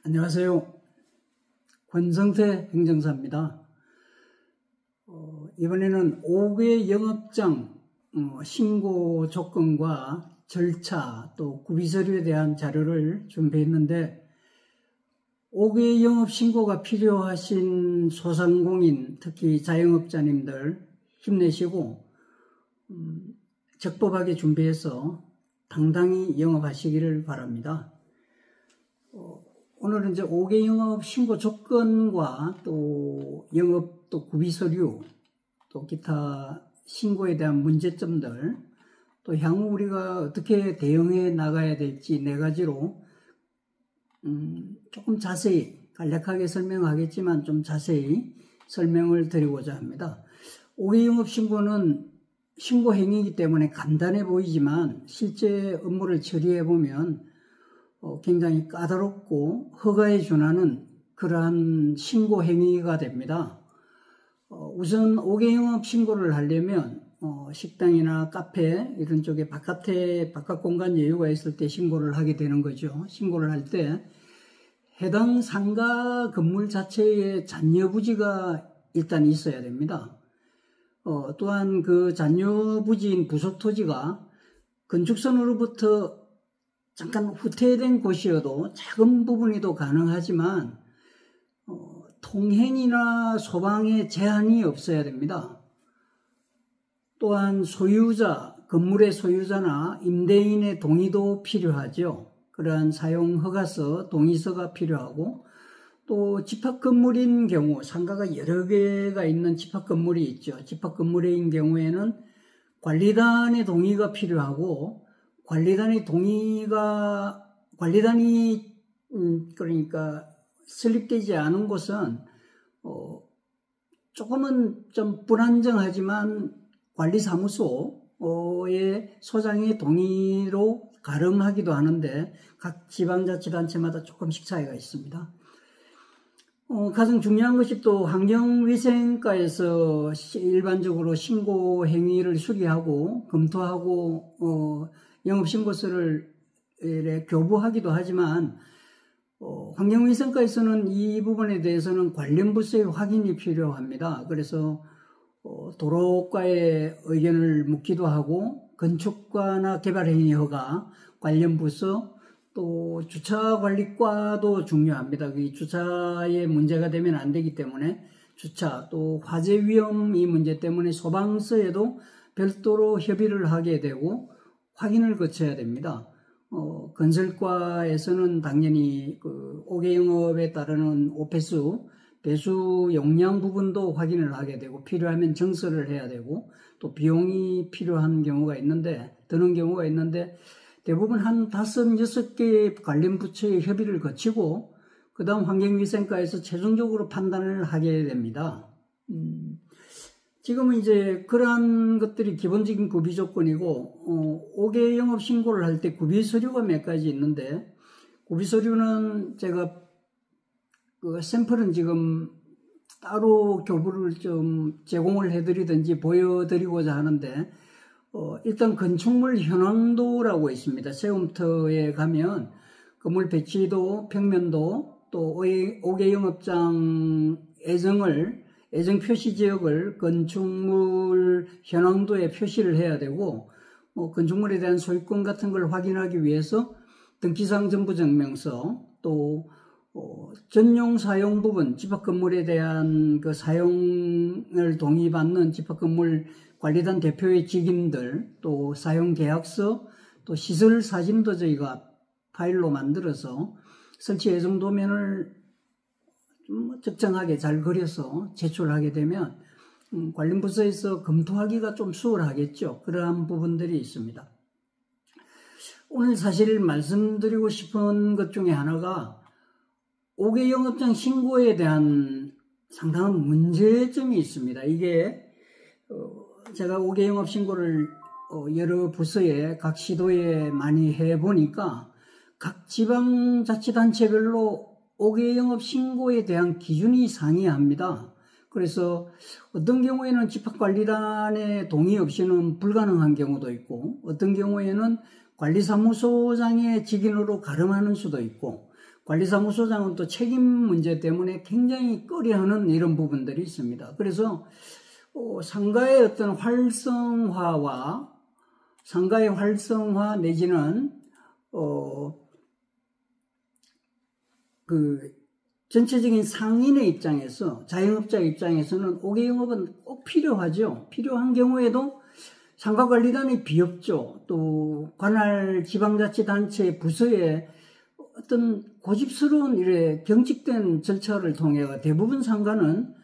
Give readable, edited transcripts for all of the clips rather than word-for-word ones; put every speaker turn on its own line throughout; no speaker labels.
안녕하세요. 권성태 행정사입니다. 이번에는 5개 영업장 신고 조건과 절차 또 구비서류에 대한 자료를 준비했는데 5개 영업 신고가 필요하신 소상공인 특히 자영업자님들 힘내시고 적법하게 준비해서 당당히 영업하시기를 바랍니다. 오늘은 이제 5개 영업 신고 조건과 또 영업 또 구비 서류 또 기타 신고에 대한 문제점들 또 향후 우리가 어떻게 대응해 나가야 될지 4가지로 조금 자세히 간략하게 설명하겠지만 좀 자세히 설명을 드리고자 합니다. 5개 영업 신고는 신고 행위이기 때문에 간단해 보이지만 실제 업무를 처리해 보면 굉장히 까다롭고 허가에 준하는 그러한 신고 행위가 됩니다. 우선 5개 영업 신고를 하려면 식당이나 카페 이런 쪽에 바깥 공간 여유가 있을 때 신고를 하게 되는 거죠. 신고를 할 때 해당 상가 건물 자체에 잔여 부지가 일단 있어야 됩니다. 또한 그 잔여 부지인 부속 토지가 건축선으로부터 잠깐 후퇴된 곳이어도 작은 부분이도 가능하지만 통행이나 소방에 제한이 없어야 됩니다. 또한 건물의 소유자나 임대인의 동의도 필요하죠. 그러한 사용 허가서, 동의서가 필요하고 또 집합건물인 경우 상가가 여러 개가 있는 집합건물이 있죠. 집합건물인 경우에는 관리단의 동의가 필요하고 관리단이 그러니까 설립되지 않은 곳은 조금은 좀 불안정하지만 관리사무소의 소장의 동의로 가름하기도 하는데 각 지방자치단체마다 조금씩 차이가 있습니다. 가장 중요한 것이 또 환경위생과에서 일반적으로 신고 행위를 수리하고 검토하고 영업신고서를 교부하기도 하지만 환경위생과에서는 이 부분에 대해서는 관련 부서의 확인이 필요합니다. 그래서 도로과의 의견을 묻기도 하고 건축과나 개발행위 허가, 관련 부서, 또 주차관리과도 중요합니다. 이 주차에 문제가 되면 안 되기 때문에 주차, 또 화재 위험 이 문제 때문에 소방서에도 별도로 협의를 하게 되고 확인을 거쳐야 됩니다. 건설과에서는 당연히 그 5개 영업에 따르는 오폐수, 배수 용량 부분도 확인을 하게 되고 필요하면 정서를 해야 되고 또 비용이 필요한 경우가 있는데 드는 경우가 있는데 대부분 한 5, 6개의 관련 부처의 협의를 거치고 그 다음 환경위생과에서 최종적으로 판단을 하게 됩니다. 지금은 이제 그러한 것들이 기본적인 구비 조건이고 5개 영업 신고를 할 때 구비 서류가 몇 가지 있는데 구비 서류는 제가 그 샘플은 지금 따로 교부를 좀 제공을 해드리든지 보여드리고자 하는데 일단 건축물 현황도라고 있습니다. 세움터에 가면 건물 배치도, 평면도, 또 5개 영업장 애정 표시 지역을 건축물 현황도에 표시를 해야 되고 건축물에 대한 소유권 같은 걸 확인하기 위해서 등기상 전부증명서 또 전용 사용 부분 집합건물에 대한 그 사용을 동의받는 집합건물 관리단 대표의 직인들 또 사용 계약서 또 시설 사진도 저희가 파일로 만들어서 설치 예정 도면을 좀 적정하게 잘 그려서 제출하게 되면 관련 부서에서 검토하기가 좀 수월하겠죠. 그러한 부분들이 있습니다. 오늘 사실 말씀드리고 싶은 것 중에 하나가 5개 영업장 신고에 대한 상당한 문제점이 있습니다. 이게 제가 5개 영업 신고를 여러 부서에 각 시도에 많이 해보니까 각 지방자치단체별로 5개 영업 신고에 대한 기준이 상이합니다. 그래서 어떤 경우에는 집합관리단의 동의 없이는 불가능한 경우도 있고 어떤 경우에는 관리사무소장의 직인으로 가름하는 수도 있고 관리사무소장은 또 책임 문제 때문에 굉장히 꺼려하는 이런 부분들이 있습니다. 그래서 상가의 어떤 상가의 활성화 내지는 그 전체적인 상인의 입장에서, 자영업자 입장에서는 5개 영업은 꼭 필요하죠. 필요한 경우에도 상가관리단의 비협조, 또 관할 지방자치단체 부서의 어떤 고집스러운 이래 경직된 절차를 통해 대부분 상가는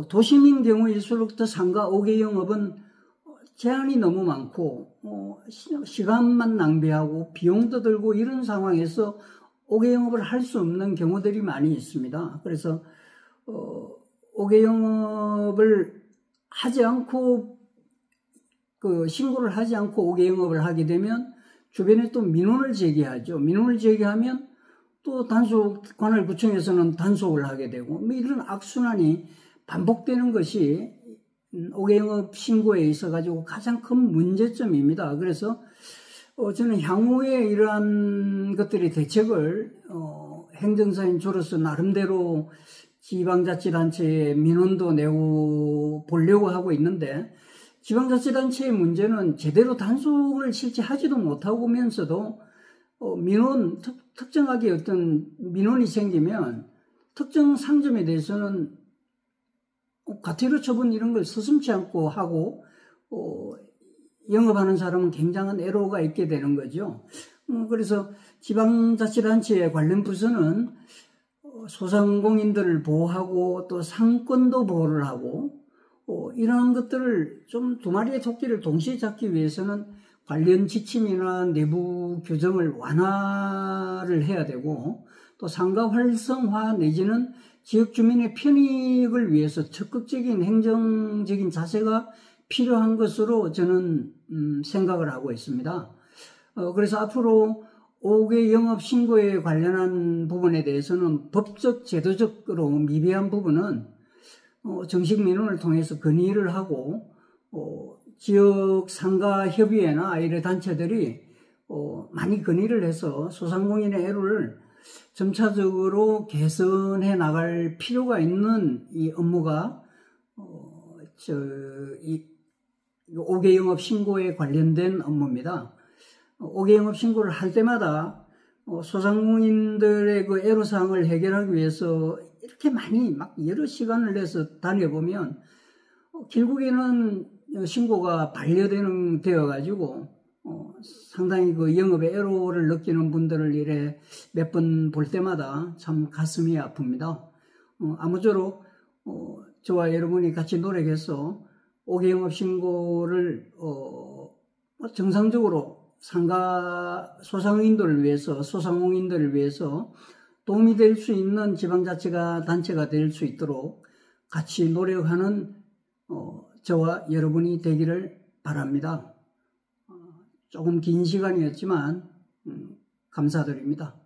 도심인 경우일수록 더 상가 5개 영업은 제한이 너무 많고 시간만 낭비하고 비용도 들고 이런 상황에서 5개 영업을 할 수 없는 경우들이 많이 있습니다. 그래서 5개 영업을 하지 않고 신고를 하지 않고 5개 영업을 하게 되면 주변에 또 민원을 제기하죠. 민원을 제기하면 또 관할구청에서는 단속을 하게 되고 이런 악순환이 반복되는 것이 5개 영업 신고에 있어가지고 가장 큰 문제점입니다. 그래서 저는 향후에 이러한 것들의 대책을 행정사인 저로서 나름대로 지방자치단체에 민원도 내고 보려고 하고 있는데, 지방자치단체의 문제는 제대로 단속을 실제 하지도 못하면서도 특정하게 어떤 민원이 생기면 특정 상점에 대해서는 과태료 처분 이런 걸 서슴지 않고 하고 영업하는 사람은 굉장한 애로가 있게 되는 거죠. 그래서 지방자치단체의 관련 부서는 소상공인들을 보호하고 또 상권도 보호를 하고 이러한 것들을 좀 두 마리의 토끼를 동시에 잡기 위해서는 관련 지침이나 내부 규정을 완화를 해야 되고, 또 상가 활성화 내지는 지역 주민의 편익을 위해서 적극적인 행정적인 자세가 필요한 것으로 저는 생각을 하고 있습니다. 그래서 앞으로 5개 영업 신고에 관련한 부분에 대해서는 법적, 제도적으로 미비한 부분은 정식 민원을 통해서 건의를 하고 지역 상가협의회나 이런 단체들이 많이 건의를 해서 소상공인의 애로를 점차적으로 개선해 나갈 필요가 있는 이 업무가 5개 영업 신고에 관련된 업무입니다. 5개 영업 신고를 할 때마다 소상공인들의 그 애로사항을 해결하기 위해서 이렇게 많이 막 여러 시간을 내서 다녀보면 결국에는 신고가 반려되어가지고 상당히 그 영업의 애로를 느끼는 분들을 이래 몇 번 볼 때마다 참 가슴이 아픕니다. 아무쪼록 저와 여러분이 같이 노력해서 5개 영업 신고를 정상적으로 소상공인들을 위해서 도움이 될 수 있는 지방자치가 단체가 될 수 있도록 같이 노력하는 저와 여러분이 되기를 바랍니다. 조금 긴 시간이었지만 감사드립니다.